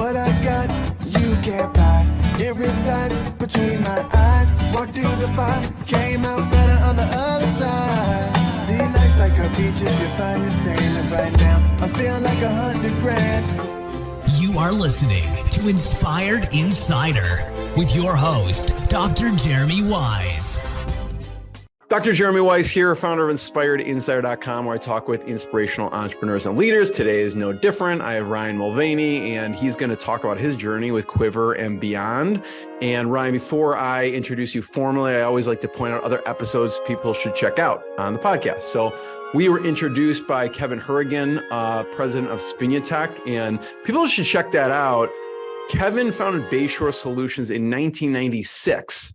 What I got, you can't buy. It resides between my eyes. Walked through the fire, came out better on the other side. See, life's like a beach if you find the same. And right now, I'm feeling like 100 grand. You are listening to Inspired Insider with your host, Dr. Jeremy Wise. Dr. Jeremy Wise here, founder of InspiredInsider.com, where I talk with inspirational entrepreneurs and leaders. Today is no different. I have Ryan Mulvany, and he's going to talk about his journey with Quiverr and beyond. And Ryan, before I introduce you formally, I always like to point out other episodes people should check out on the podcast. So we were introduced by Kevin Hurrigan, president of Spinutech, and people should check that out. Kevin founded Bayshore Solutions in 1996.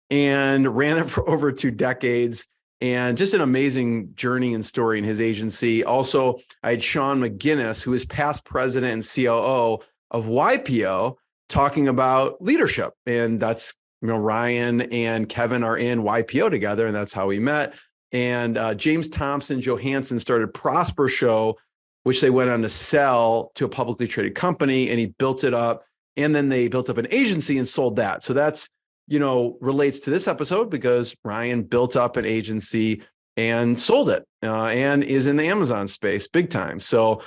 And ran it for over 2 decades, and just an amazing journey and story in his agency. Also, I had Sean McGinnis, who is past president and COO of YPO, talking about leadership. And that's, Ryan and Kevin are in YPO together, and that's how we met. And James Thompson Johansson started Prosper Show, which they went on to sell to a publicly traded company, and he built it up. And then they built up an agency and sold that. So that's relates to this episode because Ryan built up an agency and sold it and is in the Amazon space big time. So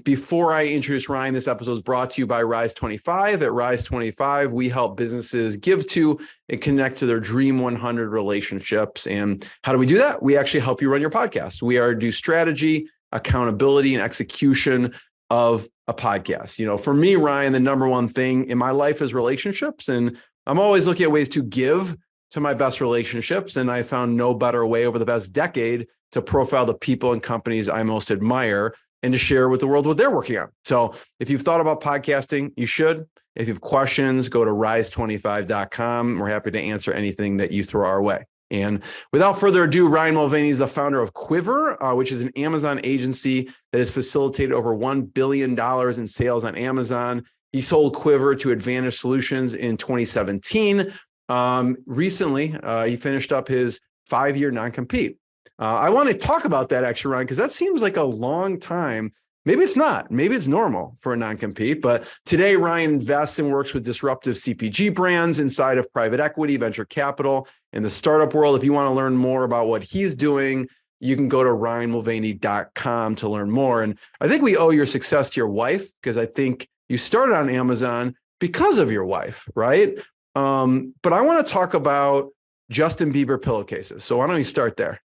before I introduce Ryan, this episode is brought to you by Rise 25. At Rise 25, we help businesses give to and connect to their Dream 100 relationships. And how do we do that? We actually help you run your podcast. We do strategy, accountability, and execution of a podcast. For me, Ryan, the number one thing in my life is relationships, and I'm always looking at ways to give to my best relationships. And I found no better way over the past decade to profile the people and companies I most admire and to share with the world what they're working on. So if you've thought about podcasting, you should. If you have questions, go to rise25.com. We're happy to answer anything that you throw our way. And without further ado, Ryan Mulvany is the founder of Quiverr, which is an Amazon agency that has facilitated over $1 billion in sales on Amazon. He sold Quiverr to Advantage Solutions in 2017. Recently, he finished up his 5-year non-compete. I want to talk about that actually, Ryan, because that seems like a long time. Maybe it's not. Maybe it's normal for a non-compete. But today, Ryan invests and works with disruptive CPG brands inside of private equity, venture capital, and the startup world. If you want to learn more about what he's doing, you can go to ryanmulvany.com to learn more. And I think we owe your success to your wife, because I think you started on Amazon because of your wife, right? But I want to talk about Justin Bieber pillowcases. So why don't we start there?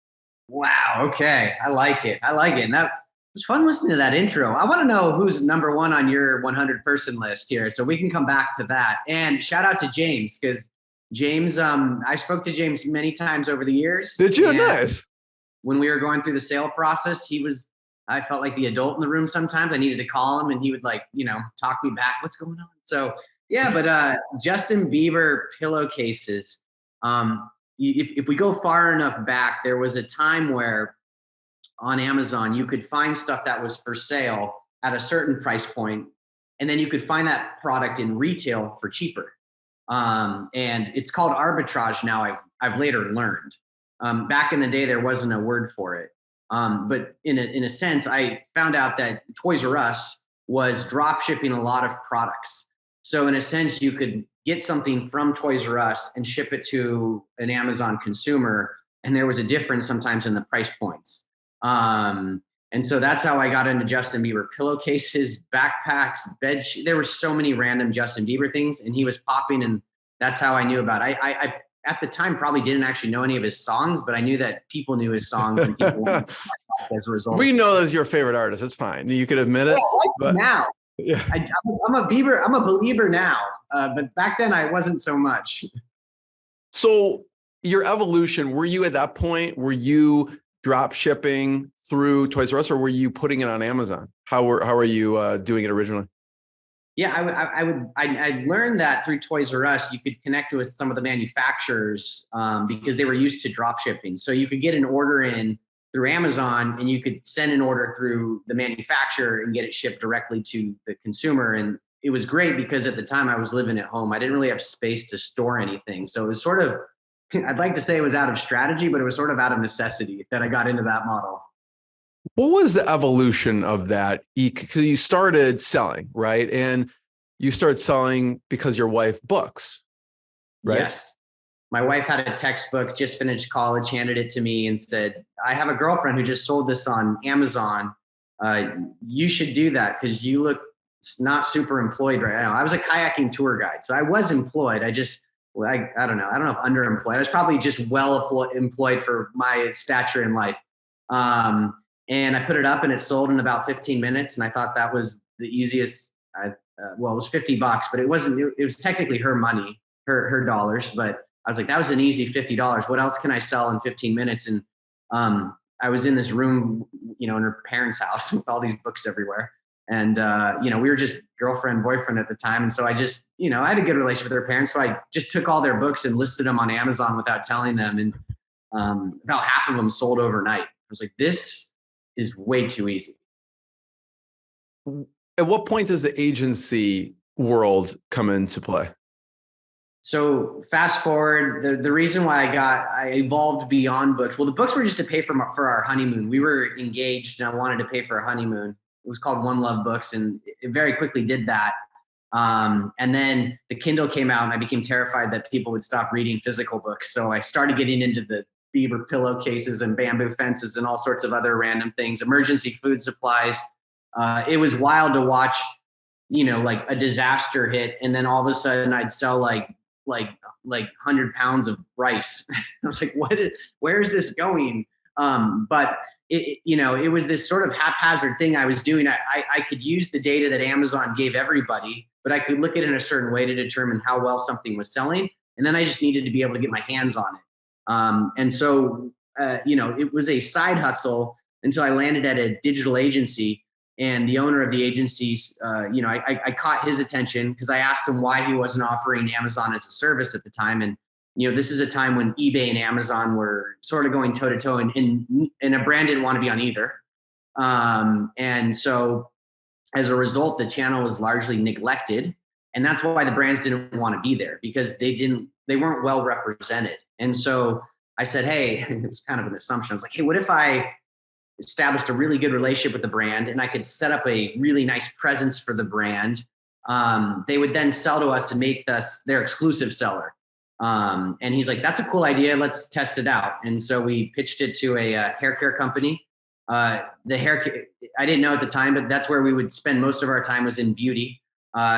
Wow. Okay. I like it. And that was fun listening to that intro. I want to know who's number one on your 100 person list here. So we can come back to that. And shout out to James, because James, I spoke to James many times over the years. Did you? Nice. When we were going through the sale process, I felt like the adult in the room sometimes. I needed to call him and he would talk me back. What's going on? So yeah, but Justin Bieber pillowcases. If we go far enough back, there was a time where on Amazon, you could find stuff that was for sale at a certain price point, and then you could find that product in retail for cheaper. And it's called arbitrage now, I've later learned. Back in the day, there wasn't a word for it. But in a sense, I found out that Toys R Us was drop shipping a lot of products. So in a sense, you could get something from Toys R Us and ship it to an Amazon consumer. And there was a difference sometimes in the price points. And so that's how I got into Justin Bieber pillowcases, backpacks, bed sheets. There were so many random Justin Bieber things, and he was popping, and that's how I knew about it. I at the time probably didn't actually know any of his songs, but I knew that people knew his songs and people wanted to as a result. We know that's your favorite artist. It's fine. You could admit it. Yeah, now. Yeah. I'm a believer now, but back then I wasn't so much. So your evolution, were you at that point, were you drop shipping through Toys R Us, or were you putting it on Amazon? How were you doing it originally? Yeah, I learned that through Toys R Us, you could connect with some of the manufacturers because they were used to drop shipping. So you could get an order in through Amazon, and you could send an order through the manufacturer and get it shipped directly to the consumer. And it was great because at the time I was living at home. I didn't really have space to store anything. So it was sort of, I'd like to say it was out of strategy, but it was sort of out of necessity that I got into that model. What was the evolution of that? Because you started selling, right? And you started selling because your wife books, right? Yes. My wife had a textbook, just finished college, handed it to me and said, I have a girlfriend who just sold this on Amazon. You should do that because you look not super employed right now. I was a kayaking tour guide, so I was employed. I don't know. I don't know if underemployed. I was probably just employed for my stature in life. And I put it up and it sold in about 15 minutes. And I thought that was the easiest. It was $50, but it wasn't, it was technically her money, her dollars. But I was like, that was an easy $50. What else can I sell in 15 minutes? And I was in this room, in her parents' house with all these books everywhere. And, we were just girlfriend, boyfriend at the time. And so I just, I had a good relationship with her parents. So I just took all their books and listed them on Amazon without telling them. And about half of them sold overnight. I was like, this is way too easy. At what point does the agency world come into play? So fast forward, the reason why I evolved beyond books. Well, the books were just to pay for our honeymoon. We were engaged and I wanted to pay for a honeymoon. It was called One Love Books and it very quickly did that. And then the Kindle came out and I became terrified that people would stop reading physical books. So I started getting into the beaver pillowcases and bamboo fences and all sorts of other random things, emergency food supplies. It was wild to watch, like a disaster hit. And then all of a sudden I'd sell like 100 pounds of rice. I was like, where is this going? But it was this sort of haphazard thing I was doing. I could use the data that Amazon gave everybody, but I could look at it in a certain way to determine how well something was selling. And then I just needed to be able to get my hands on it. And so, it was a side hustle until I landed at a digital agency. And the owner of the agencies, I caught his attention because I asked him why he wasn't offering Amazon as a service at the time. And, this is a time when eBay and Amazon were sort of going toe to toe and a brand didn't want to be on either. And so as a result, the channel was largely neglected. And that's why the brands didn't want to be there because they weren't well represented. And so I said, hey, it was kind of an assumption. I was like, hey, what if I established a really good relationship with the brand and I could set up a really nice presence for the brand? They would then sell to us and make us their exclusive seller. And he's like, that's a cool idea. Let's test it out. And so we pitched it to a hair care company. I didn't know at the time, but that's where we would spend most of our time was in beauty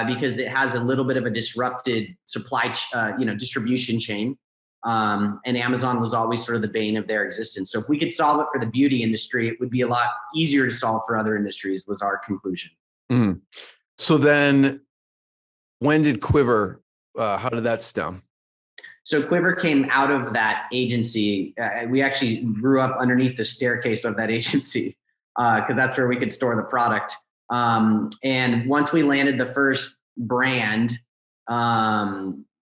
because it has a little bit of a disrupted distribution chain. And Amazon was always sort of the bane of their existence. So if we could solve it for the beauty industry, it would be a lot easier to solve for other industries was our conclusion. Mm. So then when did Quiverr, how did that stem? So Quiverr came out of that agency. We actually grew up underneath the staircase of that agency because that's where we could store the product. And once we landed the first brand,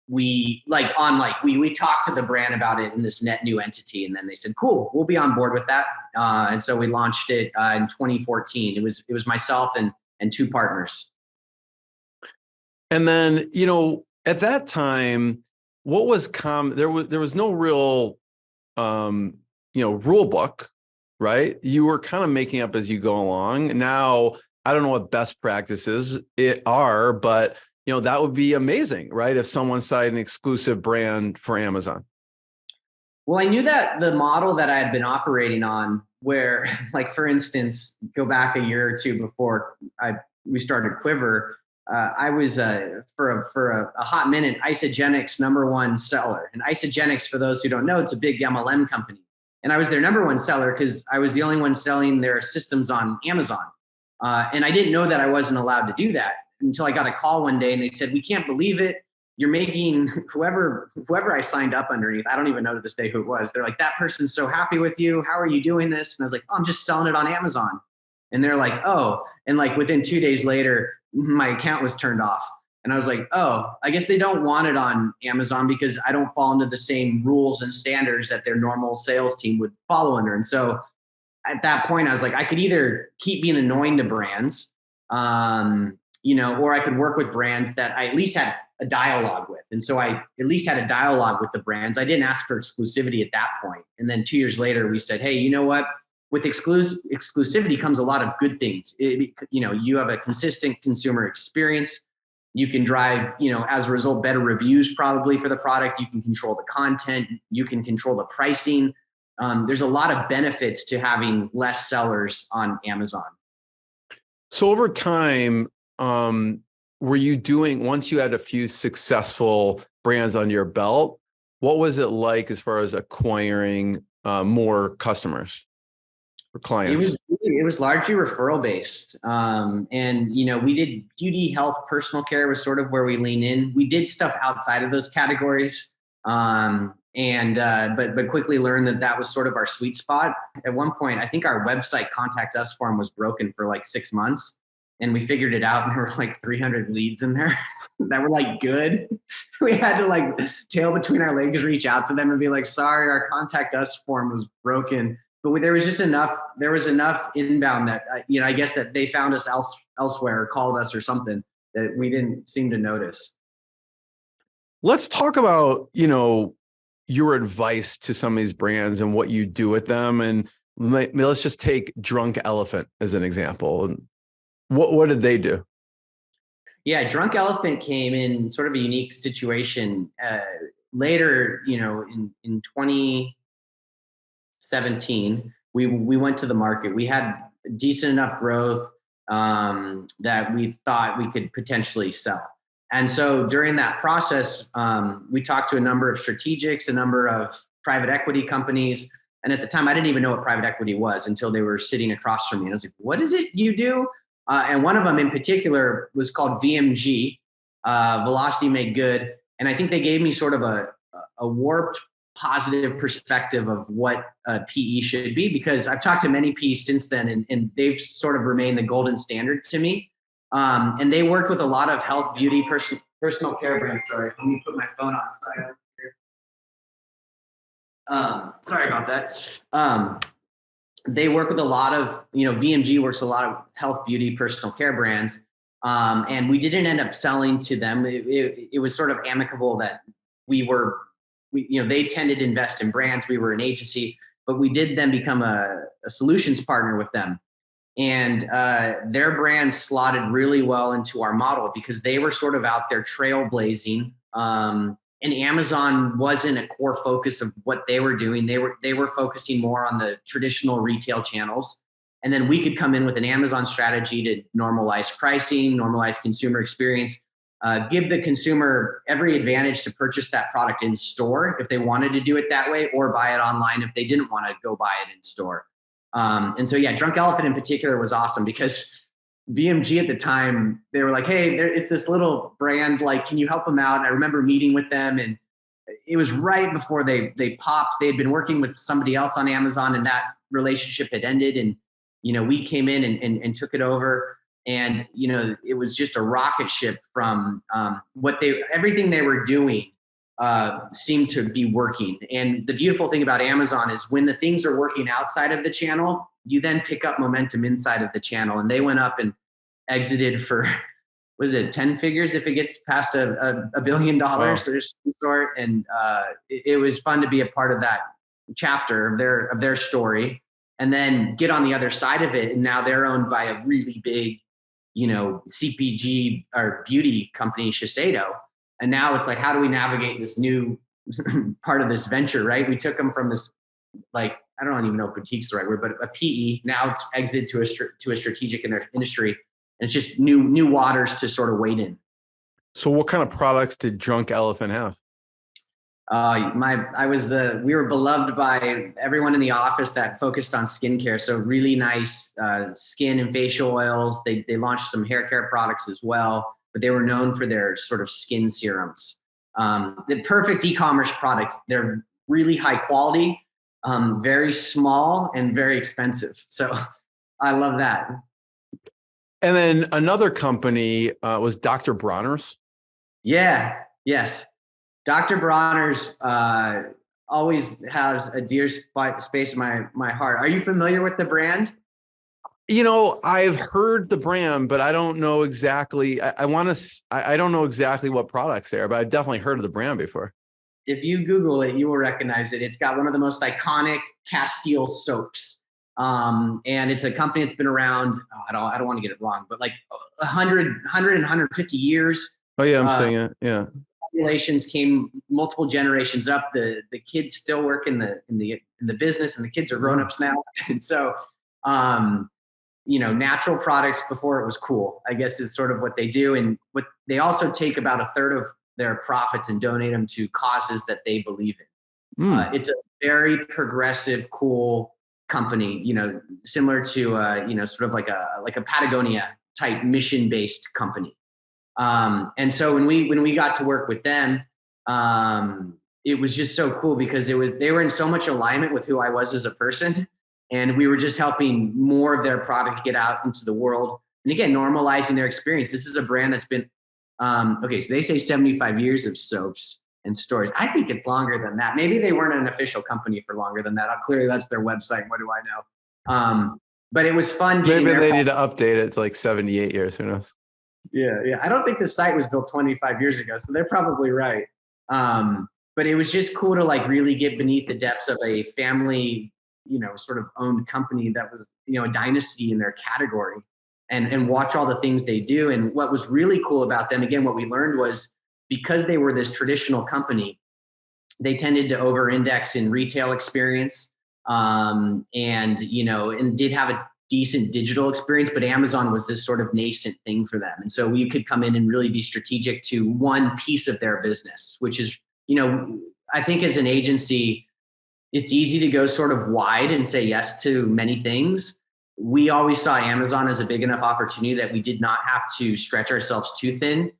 we talked to the brand about it in this net new entity, and then they said, "Cool, we'll be on board with that." And so we launched it in 2014. It was myself and two partners. And then at that time, what was there was no real rule book, right? You were kind of making up as you go along. Now I don't know what best practices are, but that would be amazing, right? If someone started an exclusive brand for Amazon. Well, I knew that the model that I had been operating on where, like, for instance, go back a year or two before we started Quiverr, I was for a hot minute Isagenix #1 seller. And Isagenix, for those who don't know, it's a big MLM company. And I was their #1 seller because I was the only one selling their systems on Amazon. And I didn't know that I wasn't allowed to do that until I got a call one day and they said, "We can't believe it. You're making whoever I signed up underneath." I don't even know to this day who it was. They're like, "That person's so happy with you. How are you doing this?" And I was like, "Oh, I'm just selling it on Amazon." And they're like, "Oh," and like within 2 days later, my account was turned off. And I was like, "Oh, I guess they don't want it on Amazon because I don't fall into the same rules and standards that their normal sales team would follow under." And so at that point, I was like, I could either keep being annoying to brands, or I could work with brands that I at least had a dialogue with. And so I at least had a dialogue with the brands. I didn't ask for exclusivity at that point. And then 2 years later, we said, "Hey, you know what? With exclusivity comes a lot of good things. You have a consistent consumer experience. You can drive, as a result, better reviews probably for the product. You can control the content. You can control the pricing. There's a lot of benefits to having less sellers on Amazon. So over time, were you doing, once you had a few successful brands under your belt, what was it like as far as acquiring more customers or clients? It was largely referral based. And, we did beauty, health, personal care was sort of where we lean in. We did stuff outside of those categories. But quickly learned that was sort of our sweet spot. At one point, I think our website contact us form was broken for like 6 months, and we figured it out, and there were like 300 leads in there that were like good. We had to like tail between our legs, reach out to them and be like, sorry, our contact us form was broken. But there was enough inbound that, I guess that they found us elsewhere or called us or something that we didn't seem to notice. Let's talk about, your advice to some of these brands and what you do with them. And let's just take Drunk Elephant as an example. What did they do? Yeah, Drunk Elephant came in sort of a unique situation later, in 2017, we went to the market. We had decent enough growth that we thought we could potentially sell. And so during that process, we talked to a number of strategics, a number of private equity companies. And at the time, I didn't even know what private equity was until they were sitting across from me. And I was like, what is it you do? And one of them in particular was called VMG, Velocity Make Good. And I think they gave me sort of a warped positive perspective of what PE should be, because I've talked to many PEs since then, and they've sort of remained the golden standard to me. And they worked with a lot of health, beauty, personal care brands. Sorry, let me put my phone on silent here. Sorry about that. They work with a lot of, VMG works a lot of health, beauty, personal care brands. And we didn't end up selling to them. It was sort of amicable that they tended to invest in brands. We were an agency, but we did then become a solutions partner with them. And their brand slotted really well into our model because they were sort of out there trailblazing. And Amazon wasn't a core focus of what they were doing. They were focusing more on the traditional retail channels. And then we could come in with an Amazon strategy to normalize pricing, normalize consumer experience, give the consumer every advantage to purchase that product in store if they wanted to do it that way, or buy it online if they didn't want to go buy it in store. And so, yeah, Drunk Elephant in particular was awesome because BMG at the time, they were like, hey, it's this little brand, like, can you help them out? And I remember meeting with them, and it was right before they popped. They had been working with somebody else on Amazon, and that relationship had ended. And, we came in and took it over. And, it was just a rocket ship from everything they were doing seemed to be working. And the beautiful thing about Amazon is when the things are working outside of the channel, you then pick up momentum inside of the channel. And they went up and exited for, was it 10 figures if it gets past a $1 billion or some sort. And it was fun to be a part of that chapter of their story, and then get on the other side of it. And now they're owned by a really big, CPG or beauty company, Shiseido. And now it's like, how do we navigate this new part of this venture, right? We took them from this, like, I don't even know if boutique's the right word, but a PE. Now it's exited to a strategic in their industry. And it's just new waters to sort of wade in. So what kind of products did Drunk Elephant have? We were beloved by everyone in the office that focused on skincare. So really nice skin and facial oils. They launched some hair care products as well, but they were known for their sort of skin serums. The perfect e-commerce products. They're really high quality, very small, and very expensive. So I love that. And then another company was Dr. Bronner's. Yeah. Yes. Dr. Bronner's always has a dear space in my heart. Are you familiar with the brand? I've heard the brand, but I don't know exactly. I don't know exactly what products they are, but I've definitely heard of the brand before. If you Google it, you will recognize it. It's got one of the most iconic Castile soaps. And it's a company that's been around, I don't want to get it wrong, but like 100 and 150 years. Oh yeah, I'm saying it. Yeah. Populations came multiple generations up. The kids still work in the business, and the kids are grown-ups now. And so, natural products before it was cool, I guess, is sort of what they do. And what they also take about a third of their profits and donate them to causes that they believe in. It's a very progressive, cool company, similar to, sort of like a Patagonia type mission-based company. And so when we got to work with them, it was just so cool because they were in so much alignment with who I was as a person. And we were just helping more of their product get out into the world. And again, normalizing their experience. This is a brand that's been, so they say 75 years of soaps and stores. I think it's longer than that. Maybe they weren't an official company for longer than that. Clearly that's their website. What do I know? But it was fun. Maybe they need to update it to like 78 years. Who knows? Yeah. I don't think the site was built 25 years ago, so they're probably right. But it was just cool to like really get beneath the depths of a family, sort of owned company that was, a dynasty in their category, and watch all the things they do. And what was really cool about them, again, what we learned was because they were this traditional company, they tended to over-index in retail experience, and did have a decent digital experience, but Amazon was this sort of nascent thing for them. And so we could come in and really be strategic to one piece of their business, which is, I think as an agency, it's easy to go sort of wide and say yes to many things. We always saw Amazon as a big enough opportunity that we did not have to stretch ourselves too thin.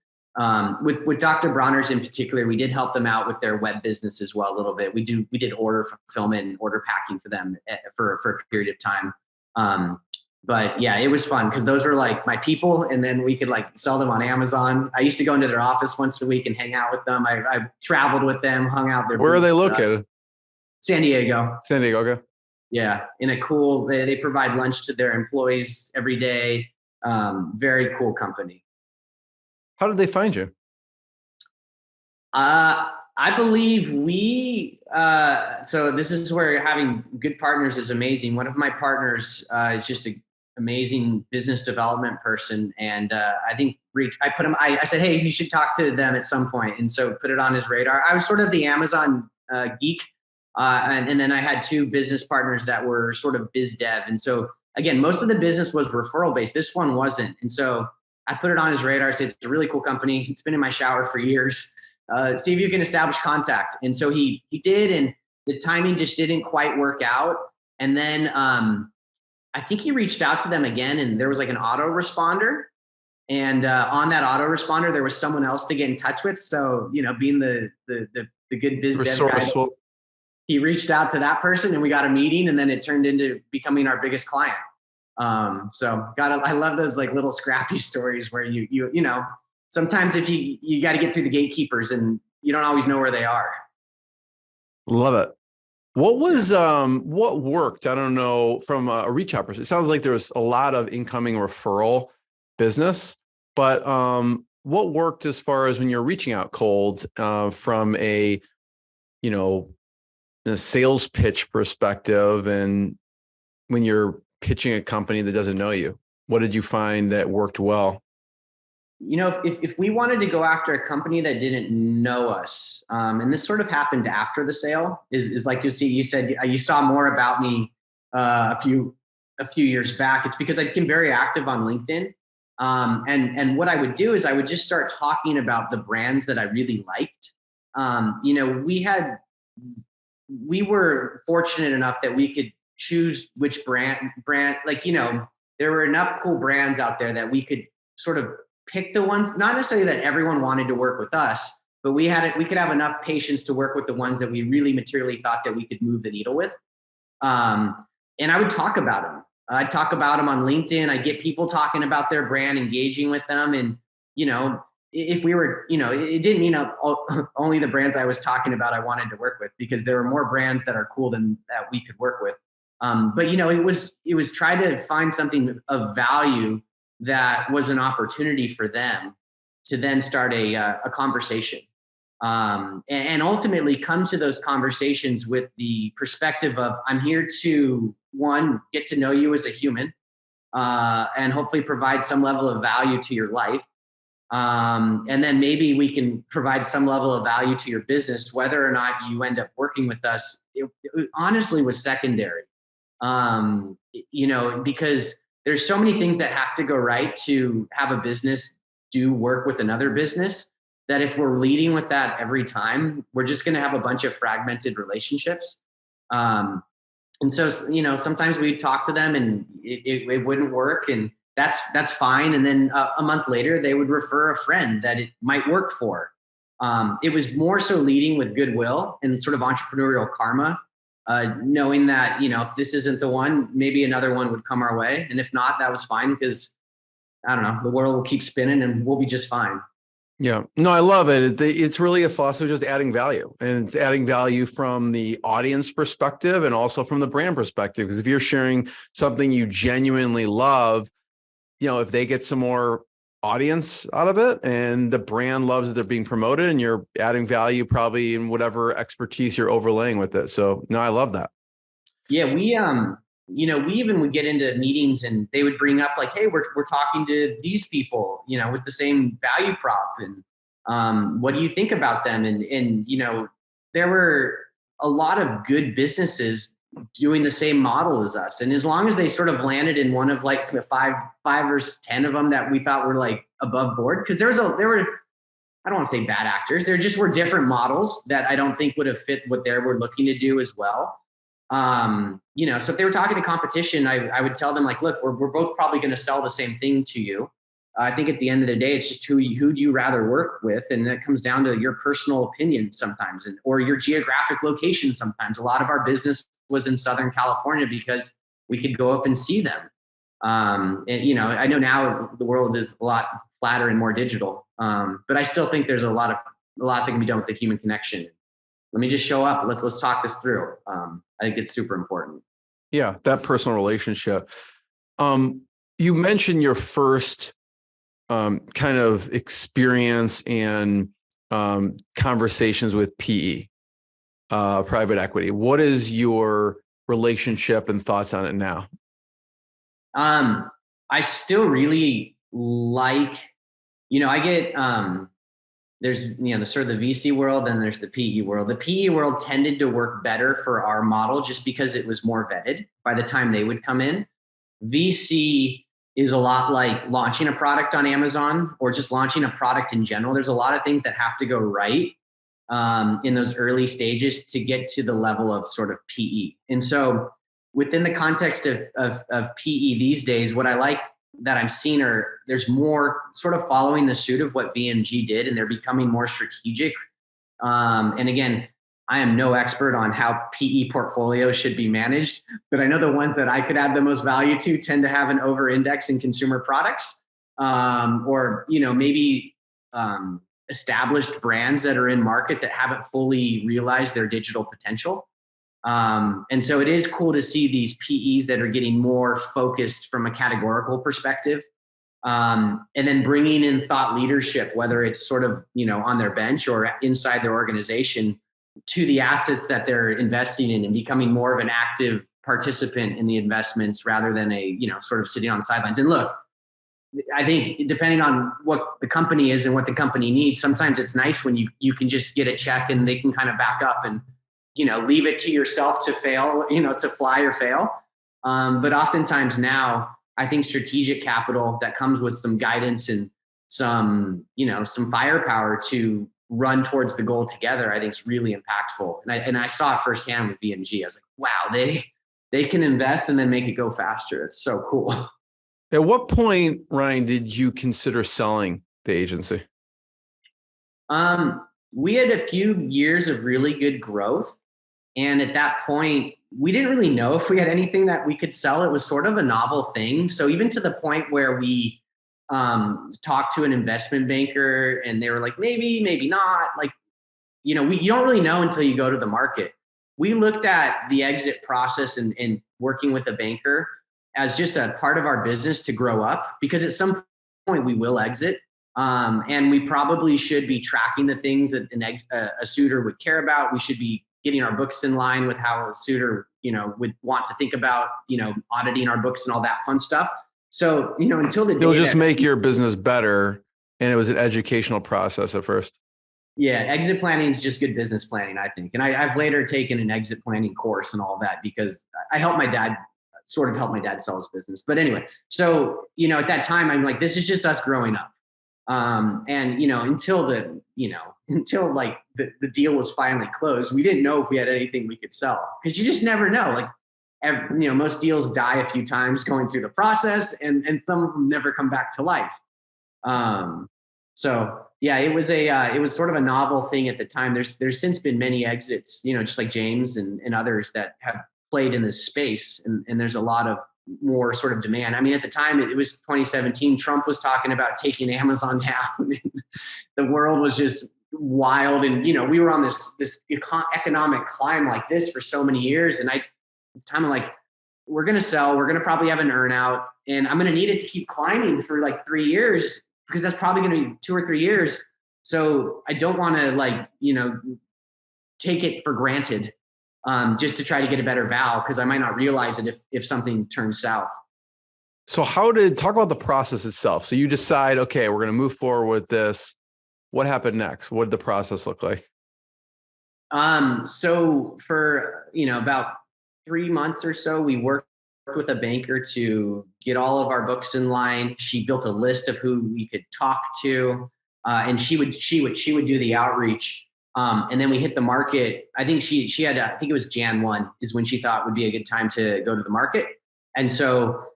With Dr. Bronner's in particular, we did help them out with their web business as well a little bit. We did order fulfillment and order packing for them for a period of time. But yeah, it was fun because those were like my people, and then we could like sell them on Amazon. I used to go into their office once a week and hang out with them. I traveled with them, hung out there. Where are they located? San Diego. San Diego, okay. Yeah, in a cool, they provide lunch to their employees every day. Very cool company. How did they find you? I believe so this is where having good partners is amazing. One of my partners is just an amazing business development person. And I think I said, hey, you should talk to them at some point. And so put it on his radar. I was sort of the Amazon geek. And then I had two business partners that were sort of biz dev. And so again, most of the business was referral based. This one wasn't. And so I put it on his radar. I said, it's a really cool company. It's been in my shower for years. See if you can establish contact. And so he did, and the timing just didn't quite work out. And then I think he reached out to them again, and there was like an autoresponder. And on that autoresponder, there was someone else to get in touch with. So, being the good biz dev guy, he reached out to that person, and we got a meeting, and then it turned into becoming our biggest client. So I love those like little scrappy stories where you sometimes if you got to get through the gatekeepers and you don't always know where they are. Love it. What was, what worked? I don't know, from a reach out perspective. It sounds like there's a lot of incoming referral business, but what worked as far as when you're reaching out cold from a sales pitch perspective, and when you're pitching a company that doesn't know you? What did you find that worked well? If we wanted to go after a company that didn't know us, and this sort of happened after the sale, is like you said, you saw more about me a few years back. It's because I've been very active on LinkedIn. And what I would do is I would just start talking about the brands that I really liked. We were fortunate enough that we could choose which brand, there were enough cool brands out there that we could sort of pick the ones, not necessarily that everyone wanted to work with us, but we could have enough patience to work with the ones that we really materially thought that we could move the needle with. And I would talk about them. I'd talk about them on LinkedIn. I'd get people talking about their brand, engaging with them. And, if we were, it didn't mean only the brands I was talking about I wanted to work with, because there were more brands that are cool than that we could work with. But it was try to find something of value that was an opportunity for them to then start a conversation, and ultimately come to those conversations with the perspective of, I'm here to, one, get to know you as a human, and hopefully provide some level of value to your life. And then maybe we can provide some level of value to your business. Whether or not you end up working with us, it honestly was secondary. Because there's so many things that have to go right to have a business do work with another business, that if we're leading with that every time, we're just going to have a bunch of fragmented relationships. And so, sometimes we talk to them and it wouldn't work, and that's fine. And then a month later, they would refer a friend that it might work for. It was more so leading with goodwill and sort of entrepreneurial karma, knowing that, if this isn't the one, maybe another one would come our way. And if not, that was fine, because I don't know, the world will keep spinning and we'll be just fine. Yeah, no, I love it. It's really a philosophy of just adding value, and it's adding value from the audience perspective and also from the brand perspective. Because if you're sharing something you genuinely love, if they get some more audience out of it and the brand loves that they're being promoted, and you're adding value probably in whatever expertise you're overlaying with it. So no, I love that. Yeah, we even would get into meetings and they would bring up like, hey, we're talking to these people, with the same value prop, and what do you think about them? And there were a lot of good businesses doing the same model as us. And as long as they sort of landed in one of like the five or 10 of them that we thought were like above board, because there were, I don't want to say bad actors, there just were different models that I don't think would have fit what they were looking to do as well. So if they were talking to competition, I would tell them like, look, we're both probably going to sell the same thing to you. I think at the end of the day, it's just who do you rather work with? And that comes down to your personal opinion sometimes, or your geographic location. Sometimes a lot of our business was in Southern California because we could go up and see them. I know now the world is a lot flatter and more digital. But I still think there's a lot that can be done with the human connection. Let me just show up. Let's talk this through. I think it's super important. Yeah, that personal relationship. You mentioned your first kind of experience and conversations with PE, private equity. What is your relationship and thoughts on it now? I still really like, I get, there's, the sort of the VC world, and there's the PE world. The PE world tended to work better for our model just because it was more vetted by the time they would come in. VC is a lot like launching a product on Amazon or just launching a product in general. There's a lot of things that have to go right in those early stages to get to the level of sort of PE. And so within the context of PE these days, what I like that I'm seeing there's more sort of following the suit of what VMG did, and they're becoming more strategic. And again, I am no expert on how PE portfolios should be managed, but I know the ones that I could add the most value to tend to have an over-index in consumer products, or maybe established brands that are in market that haven't fully realized their digital potential. And so it is cool to see these PEs that are getting more focused from a categorical perspective, and then bringing in thought leadership, whether it's sort of, on their bench or inside their organization, to the assets that they're investing in, and becoming more of an active participant in the investments rather than a, sort of sitting on the sidelines. And look, I think depending on what the company is and what the company needs, sometimes it's nice when you can just get a check and they can kind of back up and, leave it to yourself to fail, to fly or fail. But oftentimes now, I think strategic capital that comes with some guidance and some firepower to run towards the goal together, I think is really impactful. And I saw it firsthand with VMG. I was like, wow, they can invest and then make it go faster. It's so cool. At what point, Ryan, did you consider selling the agency? We had a few years of really good growth. And at that point, we didn't really know if we had anything that we could sell. It was sort of a novel thing. So even to the point where we talked to an investment banker and they were like, maybe not. Like, you don't really know until you go to the market. We looked at the exit process and working with a banker as just a part of our business to grow up, because at some point we will exit. And we probably should be tracking the things that a suitor would care about. We should be getting our books in line with how a suitor, would want to think about, auditing our books and all that fun stuff. So, until the day it'll just make your business better And it was an educational process at first. Yeah, exit planning is just good business planning, I think. And I've later taken an exit planning course and all that because I helped my dad, sort of helped my dad sell his business. But anyway, so, at that time, I'm like, this is just us growing up. And, until like the deal was finally closed, we didn't know if we had anything we could sell, because you just never know. Like, most deals die a few times going through the process, and some of them never come back to life. So yeah, it was sort of a novel thing at the time. There's since been many exits, just like James and others that have played in this space, and there's a lot of more sort of demand. I mean, at the time it was 2017, Trump was talking about taking Amazon down. The world was just wild. And, we were on this economic climb like this for so many years. And at the time I'm like, we're going to sell, we're going to probably have an earn out, and I'm going to need it to keep climbing for like 3 years, because that's probably going to be 2 or 3 years. So I don't want to take it for granted, just to try to get a better val, because I might not realize it if something turns south. So talk about the process itself. So you decide, okay, we're going to move forward with this. What happened next? What did the process look like? So for, about 3 months or so, we worked with a banker to get all of our books in line. She built a list of who we could talk to, and she would do the outreach. And then we hit the market. I think she had, I think it was Jan 1 is when she thought would be a good time to go to the market. And so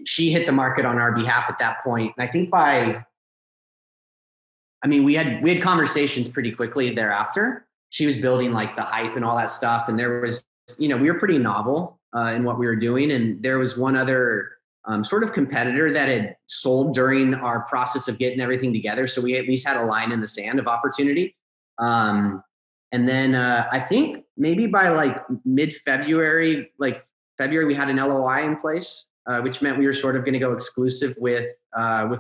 she hit the market on our behalf at that point. And I think we had conversations pretty quickly thereafter. She was building like the hype and all that stuff. And there was, we were pretty novel in what we were doing. And there was one other sort of competitor that had sold during our process of getting everything together. So we at least had a line in the sand of opportunity. And then I think maybe by like mid-February, February, we had an LOI in place, which meant we were sort of going to go exclusive with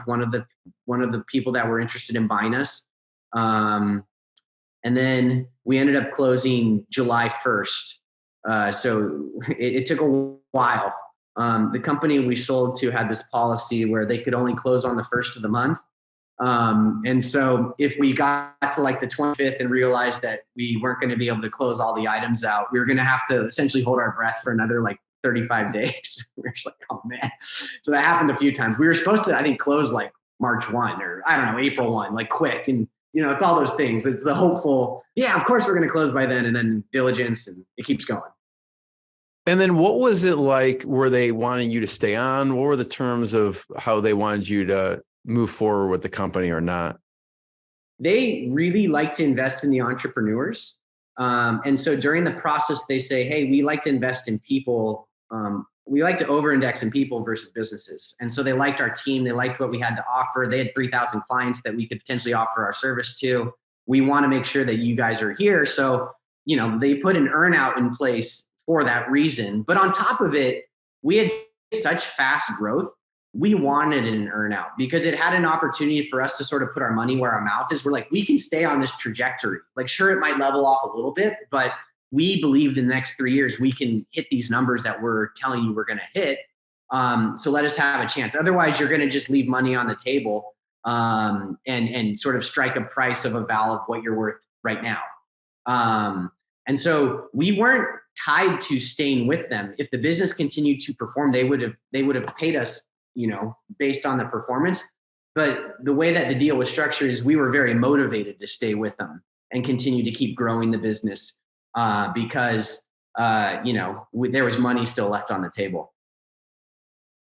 one of the people that were interested in buying us. And then we ended up closing July 1st. So it took a while. The company we sold to had this policy where they could only close on the 1st of the month. And so if we got to like the 25th and realized that we weren't going to be able to close all the items out, we were going to have to essentially hold our breath for another like 35 days. We were just like, oh man. So that happened a few times. We were supposed to, I think, close like March 1 or I don't know, April 1, like quick. And it's all those things. It's the hopeful, yeah, of course we're going to close by then, and then diligence, and it keeps going. And then what was it like? Were they wanting you to stay on? What were the terms of how they wanted you to move forward with the company or not? They really like to invest in the entrepreneurs. And so during the process, they say, hey, we like to invest in people. We like to over-index in people versus businesses. And so they liked our team. They liked what we had to offer. They had 3,000 clients that we could potentially offer our service to. We want to make sure that you guys are here. So, they put an earn-out in place for that reason. But on top of it, we had such fast growth. We wanted an earn-out because it had an opportunity for us to sort of put our money where our mouth is. We're like, we can stay on this trajectory. Like, sure, it might level off a little bit, but we believe in the next 3 years, we can hit these numbers that we're telling you we're going to hit. So let us have a chance. Otherwise, you're going to just leave money on the table and sort of strike a price of a val of what you're worth right now. And so we weren't tied to staying with them. If the business continued to perform, they would have paid us, based on the performance. But the way that the deal was structured is we were very motivated to stay with them and continue to keep growing the business because there was money still left on the table.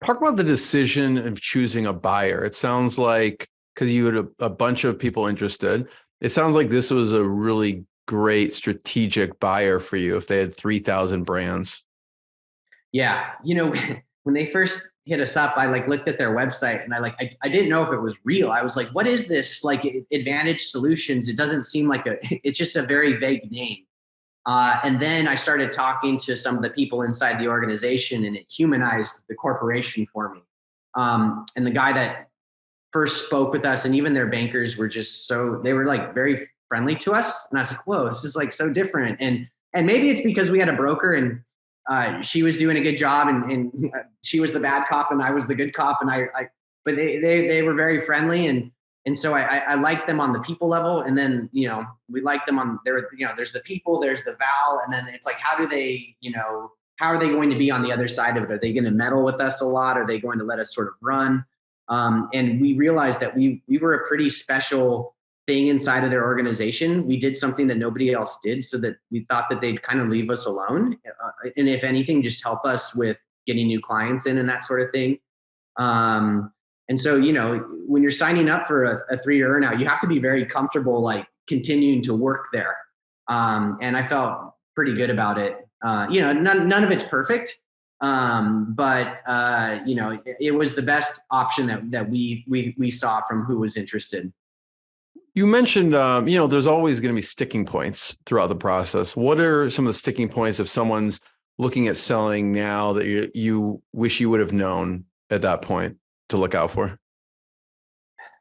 Talk about the decision of choosing a buyer. It sounds like, because you had a bunch of people interested, it sounds like this was a really great strategic buyer for you if they had 3,000 brands. Yeah. When they first hit us up, I looked at their website and I didn't know if it was real. I was like, what is this? Like Advantage Solutions? It doesn't seem like it's just a very vague name. And then I started talking to some of the people inside the organization, and it humanized the corporation for me. And the guy that first spoke with us, and even their bankers were they were like very friendly to us. And I was like, whoa, this is like so different. And maybe it's because we had a broker and she was doing a good job and she was the bad cop and I was the good cop. And I but they were very friendly, and so I liked them on the people level, and then we liked them on there. There's the people, there's the Val, and then it's like, how do they, how are they going to be on the other side of it? Are they going to meddle with us a lot? Are they going to let us sort of run? And we realized that we were a pretty special thing inside of their organization. We did something that nobody else did, so that we thought that they'd kind of leave us alone, and if anything, just help us with getting new clients in and that sort of thing. And so, when you're signing up for a 3-year earnout, you have to be very comfortable, like continuing to work there. And I felt pretty good about it. None of it's perfect. But it was the best option that we saw from who was interested. You mentioned, there's always going to be sticking points throughout the process. What are some of the sticking points if someone's looking at selling now that you wish you would have known at that point to look out for?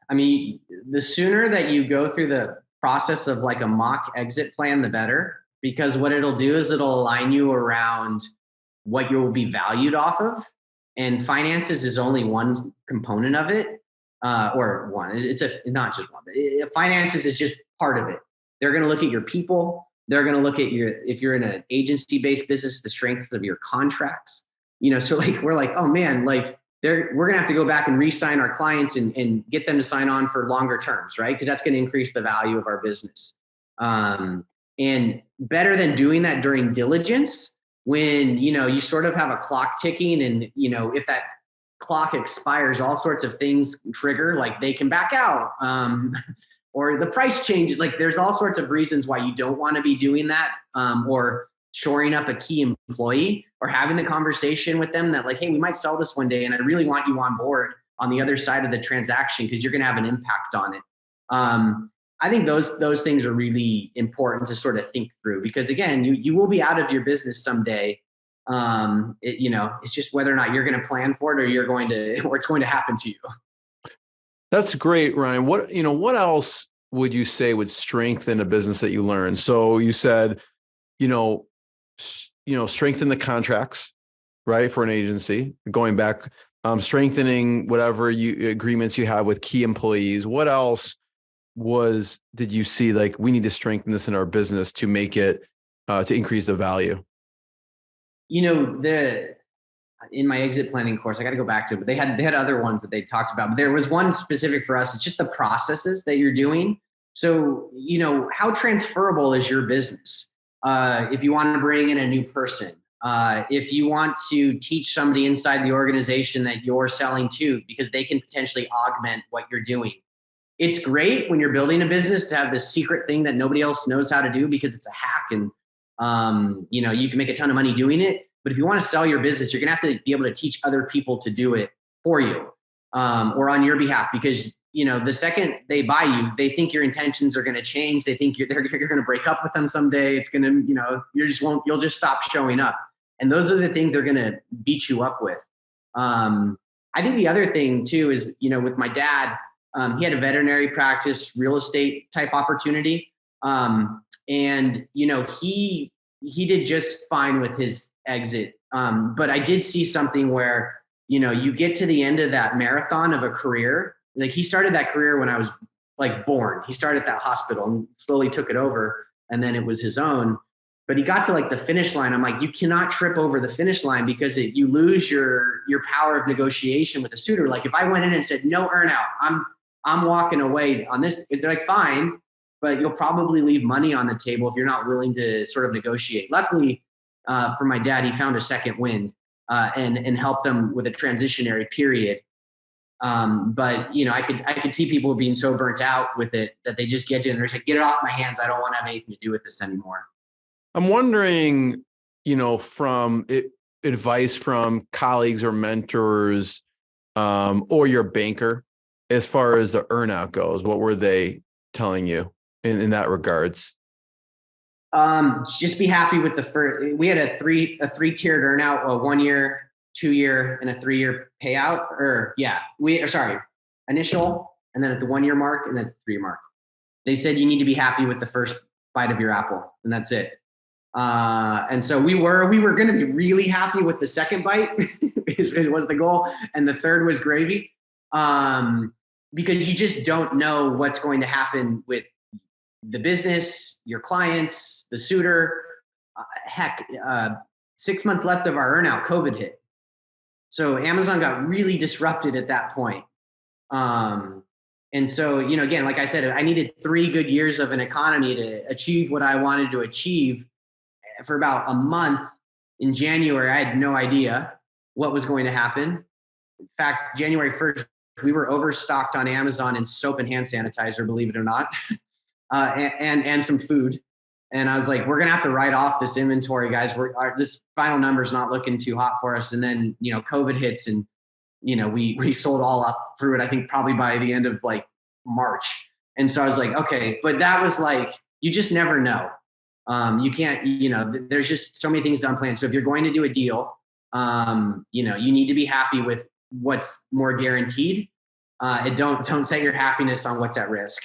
I mean, the sooner that you go through the process of like a mock exit plan, the better, because what it'll do is it'll align you around what you'll be valued off of. And finances is only one component of it. Or one, it's not just one. Finances is just part of it. They're going to look at your people. They're going to look at if you're in an agency-based business, the strengths of your contracts. So like we're like, oh man, like we're going to have to go back and re-sign our clients and get them to sign on for longer terms, right? Because that's going to increase the value of our business. And better than doing that during diligence, when you sort of have a clock ticking, and if that clock expires, all sorts of things trigger, like they can back out, or the price changes. Like there's all sorts of reasons why you don't want to be doing that, or shoring up a key employee, or having the conversation with them that like, hey, we might sell this one day, and I really want you on board on the other side of the transaction because you're going to have an impact on it. I think those things are really important to sort of think through, because again, you will be out of your business someday. It's just whether or not you're going to plan for it, or it's going to happen to you. That's great, Ryan. What else would you say would strengthen a business that you learned? So you said, strengthen the contracts, right? For an agency, going back, strengthening whatever agreements you have with key employees. What else did you see? Like, we need to strengthen this in our business to make it, to increase the value. In my exit planning course, I got to go back to it, but they had other ones that they talked about, but there was one specific for us. It's just the processes that you're doing. So, how transferable is your business? If you want to bring in a new person, if you want to teach somebody inside the organization that you're selling to, because they can potentially augment what you're doing. It's great when you're building a business to have this secret thing that nobody else knows how to do because it's a hack, and you can make a ton of money doing it. But if you want to sell your business, you're going to have to be able to teach other people to do it for you, or on your behalf, because the second they buy you, they think your intentions are going to change. They think you're going to break up with them someday. It's going to, you'll just stop showing up. And those are the things they're going to beat you up with. I think the other thing too is, with my dad, he had a veterinary practice, real estate type opportunity. And he did just fine with his exit. But I did see something where, you get to the end of that marathon of a career. Like, he started that career when I was like born. He started at that hospital and slowly took it over, and then it was his own. But he got to like the finish line. I'm like, you cannot trip over the finish line, because you lose your power of negotiation with a suitor. Like, if I went in and said no earnout, I'm walking away on this, they're like, fine, but you'll probably leave money on the table if you're not willing to sort of negotiate. Luckily, for my dad, he found a second wind, and helped him with a transitionary period. But I could see people being so burnt out with it that they just get to it and they're like, get it off my hands. I don't want to have anything to do with this anymore. I'm wondering, from advice from colleagues or mentors, or your banker, as far as the earnout goes, what were they telling you in that regards? Just be happy with the first. We had a three-tiered earnout, a 1 year, 2 year, and a 3 year payout. Initial, and then at the 1 year mark, and then the 3 year mark. They said you need to be happy with the first bite of your apple, and that's it. And so we were going to be really happy with the second bite. It was the goal, and the third was gravy. because you just don't know what's going to happen with the business, your clients, the suitor. Heck, 6 months left of our earnout, COVID hit. So Amazon got really disrupted at that point. And so, again, like I said, I needed 3 good years of an economy to achieve what I wanted to achieve. For about a month in January, I had no idea what was going to happen. In fact, January 1st, we were overstocked on Amazon in soap and hand sanitizer, believe it or not, and some food. And I was like, we're going to have to write off this inventory, guys. This final number is not looking too hot for us. And then, COVID hits, and, we sold all up through it, I think probably by the end of like March. And so I was like, okay, but that was like, you just never know. You can't, there's just so many things unplanned. So if you're going to do a deal, you need to be happy with what's more guaranteed. And don't set your happiness on what's at risk.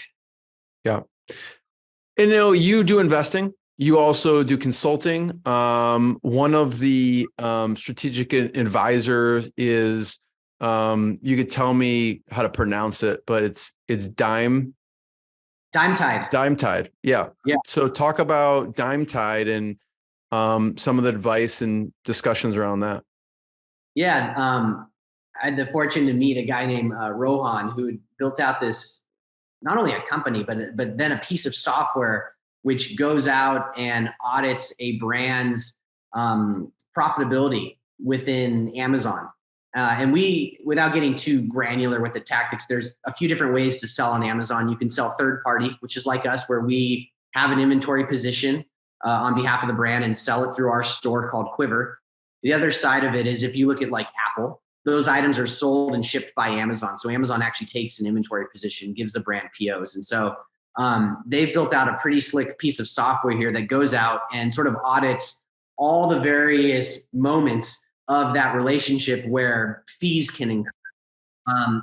Yeah. And you do investing. You also do consulting. One of the strategic advisors is, you could tell me how to pronounce it, but it's Dime Tide. Yeah. Yeah. So talk about Dime Tide and some of the advice and discussions around that. Yeah. I had the fortune to meet a guy named Rohan, who built out this, not only a company, but then a piece of software which goes out and audits a brand's profitability within Amazon. And without getting too granular with the tactics, there's a few different ways to sell on Amazon. You can sell third party, which is like us, where we have an inventory position on behalf of the brand and sell it through our store called Quiverr. The other side of it is if you look at like Apple, those items are sold and shipped by Amazon. So Amazon actually takes an inventory position, gives the brand POs. And so they've built out a pretty slick piece of software here that goes out and sort of audits all the various moments of that relationship where fees can incur,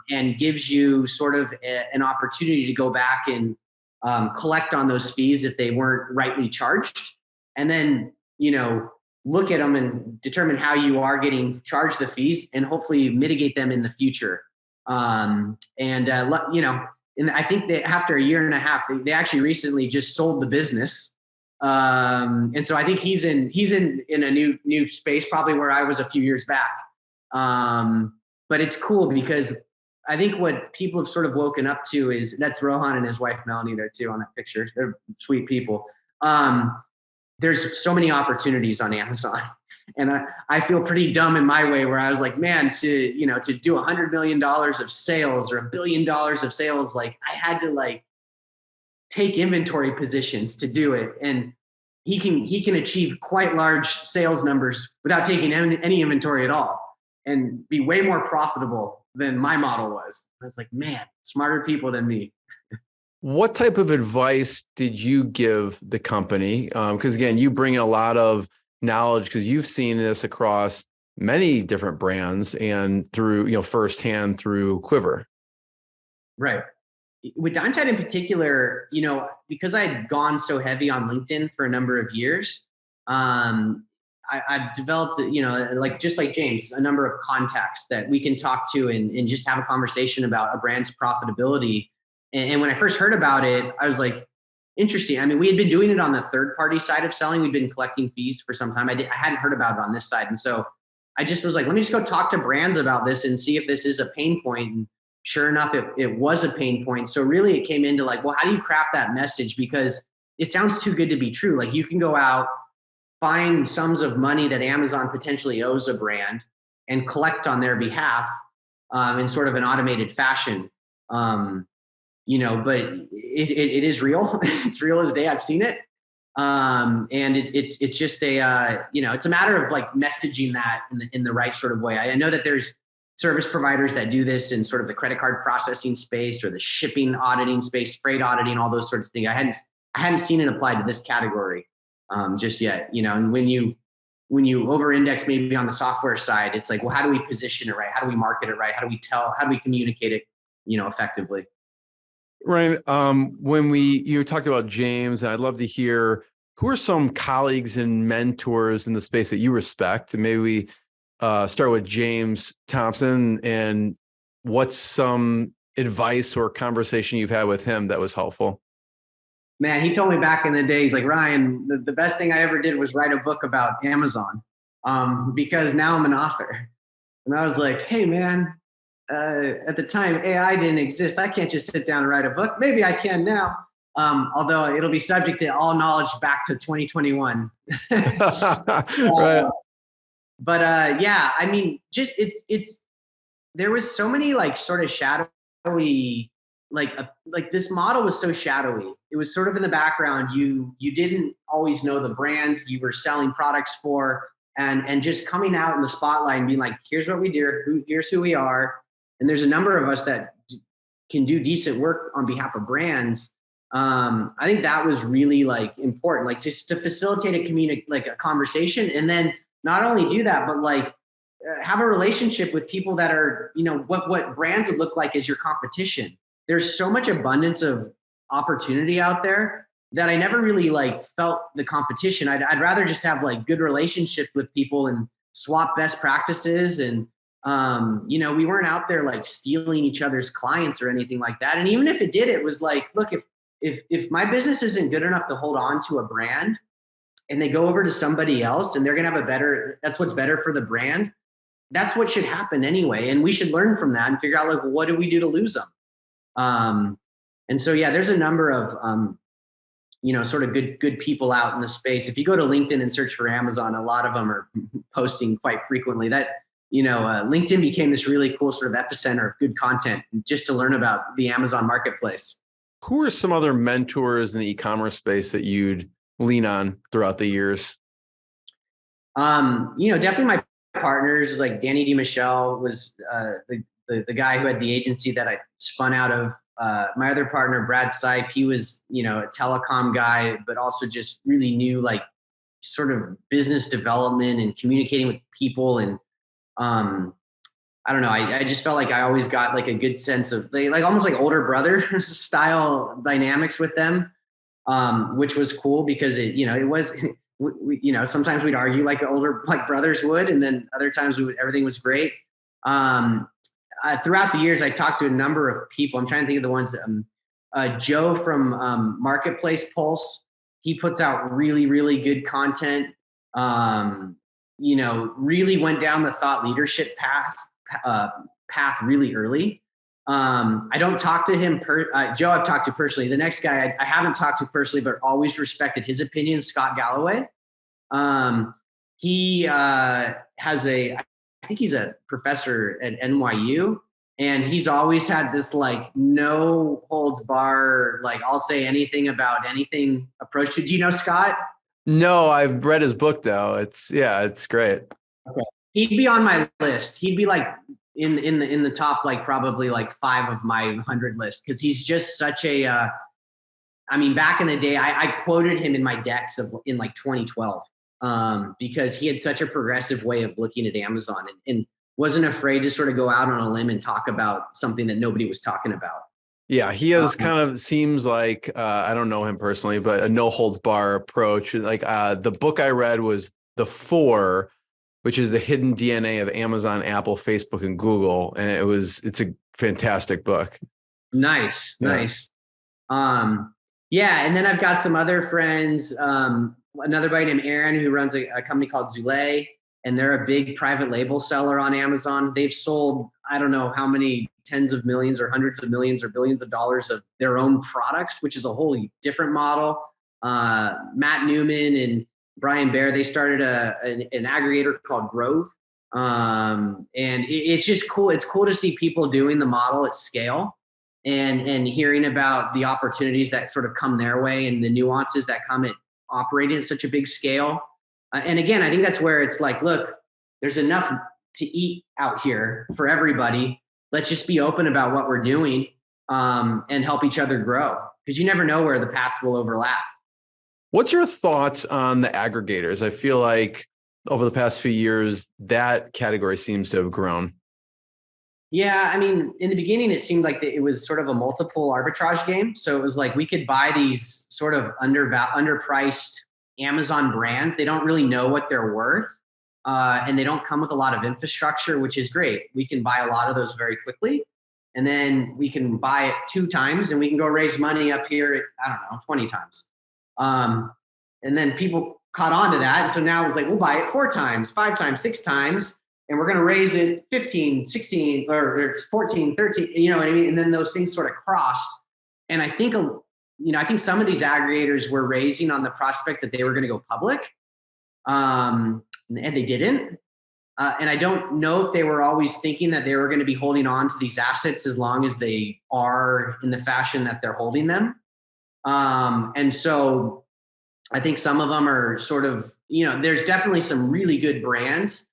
and gives you sort of an opportunity to go back and collect on those fees if they weren't rightly charged. And then, look at them and determine how you are getting charged the fees and hopefully mitigate them in the future. And I think that after a year and a half, they actually recently just sold the business. And so I think he's in a new space, probably where I was a few years back. But it's cool because I think what people have sort of woken up to is that's Rohan and his wife Melanie there too on that picture. They're sweet people. There's so many opportunities on Amazon, and I feel pretty dumb in my way where I was like, man, to do $100 million of sales or $1 billion of sales, like I had to like take inventory positions to do it. And he can achieve quite large sales numbers without taking any inventory at all and be way more profitable than my model was. I was like, man, smarter people than me. What type of advice did you give the company? Because again, you bring in a lot of knowledge because you've seen this across many different brands and through, firsthand through Quiverr. Right. With Dime Tide in particular, because I had gone so heavy on LinkedIn for a number of years, I've developed, just like James, a number of contacts that we can talk to and just have a conversation about a brand's profitability. And when I first heard about it, I was like, interesting. I mean, we had been doing it on the third party side of selling. We'd been collecting fees for some time. I hadn't heard about it on this side. And so I just was like, let me just go talk to brands about this and see if this is a pain point. And sure enough, it was a pain point. So really it came into like, well, how do you craft that message? Because it sounds too good to be true. Like you can go out, find sums of money that Amazon potentially owes a brand and collect on their behalf in sort of an automated fashion. But it is real. It's real as day. I've seen it. And it's just it's a matter of like messaging that in the right sort of way. I know that there's service providers that do this in sort of the credit card processing space or the shipping auditing space, freight auditing, all those sorts of things. I hadn't seen it applied to this category just yet, and when you over-index maybe on the software side, it's like, well, how do we position it right? How do we market it right? How do we communicate it, effectively? Ryan, when you talked about James, and I'd love to hear who are some colleagues and mentors in the space that you respect, and maybe we start with James Thompson. And what's some advice or conversation you've had with him that was helpful? Man, he told me back in the day, he's like, Ryan, the best thing I ever did was write a book about Amazon, because now I'm an author. And I was like, hey, man, at the time, AI didn't exist. I can't just sit down and write a book. Maybe I can now, although it'll be subject to all knowledge back to 2021. Right. Yeah, I mean, just there was so many like sort of shadowy, like this model was so shadowy. It was sort of in the background. You didn't always know the brand you were selling products for, and just coming out in the spotlight and being like, here's what we do, here's who we are. And there's a number of us that can do decent work on behalf of brands. I think that was really like important, like just to facilitate a conversation, and then not only do that, but like have a relationship with people that are, what brands would look like as your competition. There's so much abundance of opportunity out there that I never really like felt the competition. I'd rather just have like good relationships with people and swap best practices. And, we weren't out there like stealing each other's clients or anything like that. And even if it did, it was like, look, if my business isn't good enough to hold on to a brand and they go over to somebody else and they're going to have that's what's better for the brand. That's what should happen anyway. And we should learn from that and figure out like, what do we do to lose them? And so, yeah, there's a number of, sort of good people out in the space. If you go to LinkedIn and search for Amazon, a lot of them are posting quite frequently. That, LinkedIn became this really cool sort of epicenter of good content just to learn about the Amazon marketplace. Who are some other mentors in the e-commerce space that you'd lean on throughout the years? Definitely my partners, like Danny DiMichele was the guy who had the agency that I spun out of. My other partner, Brad Sipe, he was, a telecom guy, but also just really knew like sort of business development and communicating with people. And I don't know, I just felt like I always got like a good sense of like almost like older brother style dynamics with them, which was cool because it was, sometimes we'd argue like brothers would, and then other times everything was great. Throughout the years, I talked to a number of people. I'm trying to think of the ones that, Joe from Marketplace Pulse, he puts out really, really good content. Really went down the thought leadership path really early. I don't talk to him, Joe I've talked to personally. The next guy I haven't talked to personally, but always respected his opinion, Scott Galloway. He I think he's a professor at NYU, and he's always had this like no holds bar, like I'll say anything about anything approach. Do you know Scott? No, I've read his book though. It's great. Okay. He'd be on my list. He'd be like in the top, like probably like 5 of my 100 list. Cause he's just such a, back in the day, I quoted him in my decks in like 2012. Because he had such a progressive way of looking at Amazon and wasn't afraid to sort of go out on a limb and talk about something that nobody was talking about. Yeah, he has kind of seems like, I don't know him personally, but a no holds bar approach. Like the book I read was The 4, which is the hidden DNA of Amazon, Apple, Facebook, and Google. And it's a fantastic book. Nice. Yeah. Yeah. And then I've got some other friends, another guy named Aaron who runs a company called Zulay, and they're a big private label seller on Amazon. They've sold, I don't know how many tens of millions or hundreds of millions or billions of dollars of their own products, which is a wholly different model. Matt Newman and Brian Baer, they started an aggregator called Grove. And it's just cool. It's cool to see people doing the model at scale and hearing about the opportunities that sort of come their way and the nuances that come at operating at such a big scale. And again, I think that's where it's like, look, there's enough to eat out here for everybody. Let's just be open about what we're doing and help each other grow, because you never know where the paths will overlap. What's your thoughts on the aggregators? I feel like over the past few years, that category seems to have grown. Yeah, in the beginning, it seemed like it was sort of a multiple arbitrage game. So it was like we could buy these sort of underpriced Amazon brands. They don't really know what they're worth, and they don't come with a lot of infrastructure, which is great. We can buy a lot of those very quickly. and then we can buy it 2 times and we can go raise money up here, I don't know, 20 times. And then people caught on to that. And so now it's like, we'll buy it 4 times, 5 times, 6 times, and we're going to raise it 15, 16, or 14, 13, you know what I mean? And then those things sort of crossed. And I think, I think some of these aggregators were raising on the prospect that they were going to go public. And they didn't. And I don't know if they were always thinking that they were going to be holding on to these assets as long as they are in the fashion that they're holding them. And so I think some of them are sort of, there's definitely some really good brands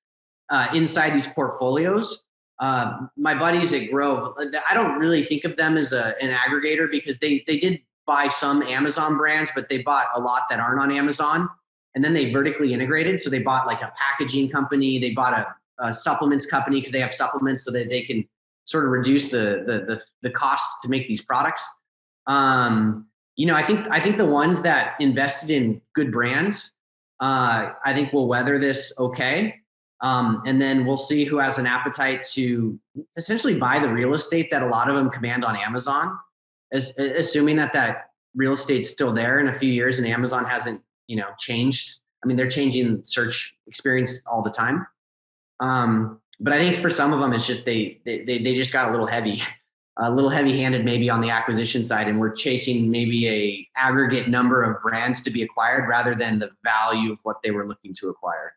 inside these portfolios. My buddies at Grove, I don't really think of them as an aggregator because they did buy some Amazon brands, but they bought a lot that aren't on Amazon. And then they vertically integrated. So they bought like a packaging company. They bought a supplements company because they have supplements so that they can sort of reduce the costs to make these products. I think the ones that invested in good brands, I think will weather this okay. And then we'll see who has an appetite to essentially buy the real estate that a lot of them command on Amazon, assuming that real estate's still there in a few years and Amazon hasn't, changed. I mean, they're changing search experience all the time. But I think for some of them, it's just, they just got a little heavy-handed maybe on the acquisition side. And we're chasing maybe a aggregate number of brands to be acquired rather than the value of what they were looking to acquire.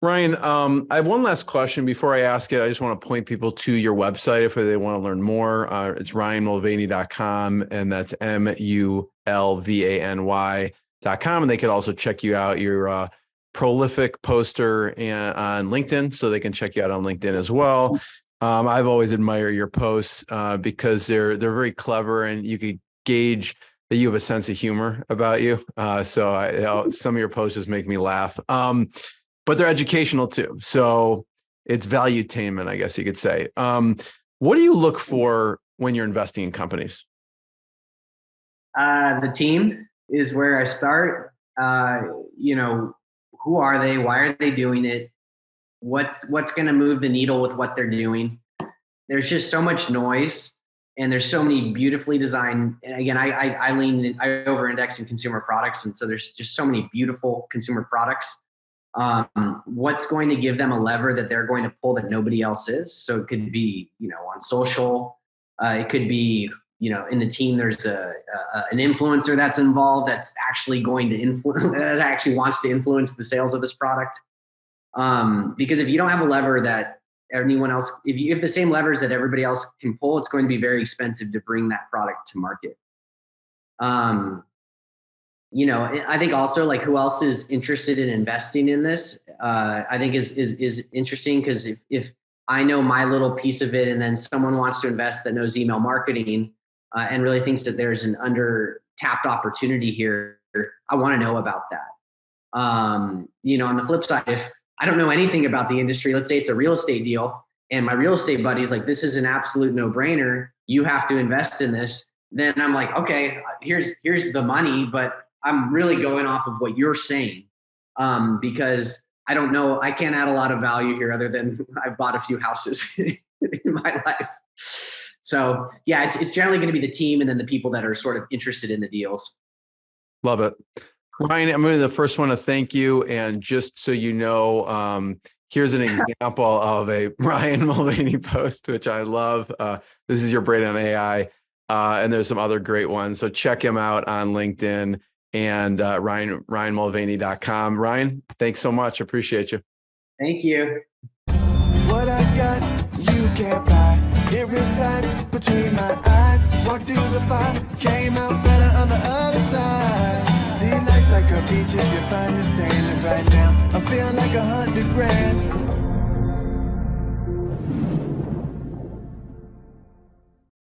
Ryan, I have one last question before I ask it. I just want to point people to your website if they want to learn more. It's ryanmulvany.com, and that's MULVANY.com. And they could also check you out. You're a prolific poster on LinkedIn, so they can check you out on LinkedIn as well. I've always admired your posts because they're very clever, and you could gauge that you have a sense of humor about you. So some of your posts just make me laugh. But they're educational too. So it's valuetainment, I guess you could say. What do you look for when you're investing in companies? The team is where I start. Who are they? Why are they doing it? What's going to move the needle with what they're doing? There's just so much noise, and there's so many beautifully designed. And again, I over-index in consumer products, and so there's just so many beautiful consumer products. What's going to give them a lever that they're going to pull that nobody else is? So it could be, on social. It could be, in the team, there's an influencer that's involved that's actually going to that actually wants to influence the sales of this product. Because if you don't have a lever that anyone else, if you have the same levers that everybody else can pull, it's going to be very expensive to bring that product to market. I think also like who else is interested in investing in this, I think is interesting because if I know my little piece of it and then someone wants to invest that knows email marketing and really thinks that there's an under-tapped opportunity here, I want to know about that. On the flip side, if I don't know anything about the industry, let's say it's a real estate deal and my real estate buddy's like, this is an absolute no-brainer, you have to invest in this, then I'm like, okay, here's the money, but I'm really going off of what you're saying because I don't know, I can't add a lot of value here other than I've bought a few houses in my life. So yeah, it's generally going to be the team and then the people that are sort of interested in the deals. Love it. Ryan, I'm going to be the first one to thank you. And just so you know, here's an example of a Ryan Mulvany post, which I love. This is your brain on AI. And there's some other great ones. So check him out on LinkedIn and ryanmulvany.com. Ryan, thanks so much. Appreciate you. Thank you. What I got, you can't buy. It resides between my eyes. Walked through the fire, came out better on the other side. See, life's like a beach if you find the sand. And right now, I'm feeling like $100 grand.